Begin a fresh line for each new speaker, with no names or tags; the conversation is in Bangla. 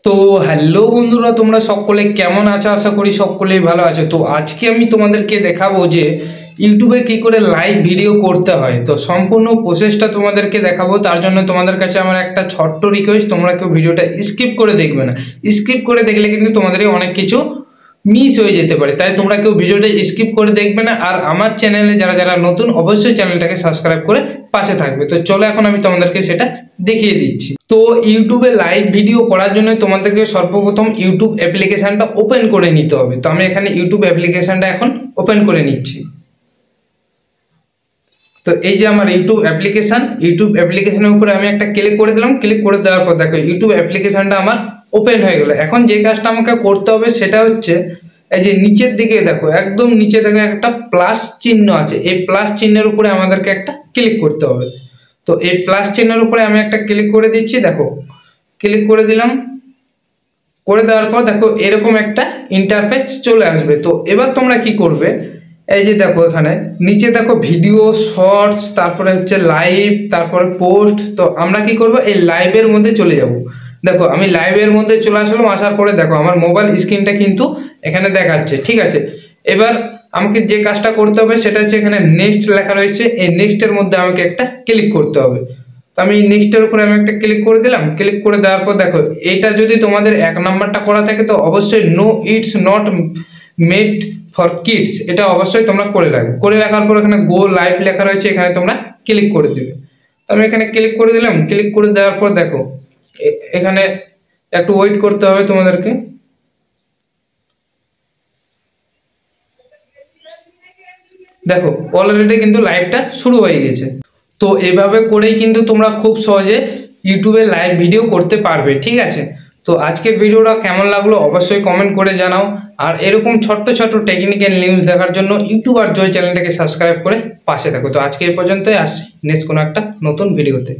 তো হ্যালো বন্ধুরা, তোমরা সকলে কেমন আছো? আশা করি সকলেই ভালো আছো। তো আজকে আমি তোমাদেরকে দেখাবো যে ইউটিউবে কি করে লাইভ ভিডিও করতে হয়। তো সম্পূর্ণ প্রসেসটা তোমাদেরকে দেখাবো। তার জন্য তোমাদের কাছে আমার একটা ছোট্ট রিকোয়েস্ট, তোমরা কেউ ভিডিওটা স্কিপ করে দেখবে না। স্কিপ করে দেখলে কিন্তু তোমাদের অনেক কিছু মিস হয়ে যেতে পারে, তাই তোমরা কেউ ভিডিওটা স্কিপ করে দেখবে না। আর আমার চ্যানেলে যারা যারা নতুন, অবশ্যই চ্যানেলটাকে সাবস্ক্রাইব করে পাশে থাকবে। তো চলো এখন আমি তোমাদেরকে সেটা দেখিয়ে দিচ্ছি। তো ইউটিউবে লাইভ ভিডিও করার জন্য তোমাদেরকে সর্বপ্রথম ইউটিউব অ্যাপ্লিকেশনটা ওপেন করে নিতে হবে। তো আমি এখানে ইউটিউব অ্যাপ্লিকেশনটা এখন ওপেন করে নিচ্ছি। তো এই যে আমার ইউটিউব অ্যাপ্লিকেশনের উপরে আমি একটা ক্লিক করে দিলাম। ক্লিক করে দেওয়ার পর দেখো ইউটিউব অ্যাপ্লিকেশনটা আমার ওপেন হয়ে গেল। এখন যে কাজটা আমাকে করতে হবে সেটা হচ্ছে, এই যে নিচের দিকে দেখো, একদম নিচে দেখো একটা প্লাস চিহ্ন আছে। এই প্লাস চিহ্নের উপরে আমাদেরকে একটা ক্লিক করতে হবে। তো এই প্লাস চিহ্নের উপরে আমি একটা ক্লিক করে দিচ্ছি। দেখো ক্লিক করে দিলাম। করে দেওয়ার পর দেখো এরকম একটা ইন্টারফেস চলে আসবে। তো এবার তোমরা কি করবে, এই যে দেখো এখানে নিচে দেখো ভিডিও, শর্টস, তারপরে হচ্ছে লাইভ, তারপরে পোস্ট। তো আমরা কি করব, এই লাইভের মধ্যে চলে যাব। দেখো আমি লাইভের মধ্যে চলে আসলাম। আসার পরে দেখো আমার মোবাইল স্ক্রিনটা কিন্তু এখানে দেখাচ্ছে, ঠিক আছে। এবার আমাকে যে কাজটা করতে হবে সেটা হচ্ছে, এখানে নেক্সট লেখা রয়েছে, এই নেক্সটের মধ্যে আমাকে একটা ক্লিক করতে হবে। তো আমি নেক্সটের উপরে আমি একটা ক্লিক করে দিলাম। ক্লিক করে দেওয়ার পর দেখো এইটা যদি তোমাদের এক নাম্বারটা করা থাকে তো অবশ্যই no it's not made for kids, এটা অবশ্যই তোমরা করে রাখবে। করে রাখার পর এখানে গো লাইভ লেখা রয়েছে, এখানে তোমরা ক্লিক করে দিবে। তো আমি এখানে ক্লিক করে দিলাম। ক্লিক করে দেওয়ার পর দেখো এখানে একটু ওয়েট করতে হবে তোমাদেরকে। দেখো অলরেডি কিন্তু লাইভটা শুরু হয়ে গেছে। তো এভাবে করেই কিন্তু তোমরা খুব সহজে ইউটিউবে লাইভ ভিডিও করতে পারবে, ঠিক আছে। তো আজকের ভিডিওটা কেমন লাগলো অবশ্যই কমেন্ট করে জানাও। আর এরকম ছোট্ট ছোট্ট টেকনিক্যাল নিউজ দেখার জন্য ইউটিউব আর জয় চ্যানেলটাকে সাবস্ক্রাইব করে পাশে থাকো। তো আজকে এই পর্যন্তই, আসছি নেক্সট কোনো একটা নতুন ভিডিওতে।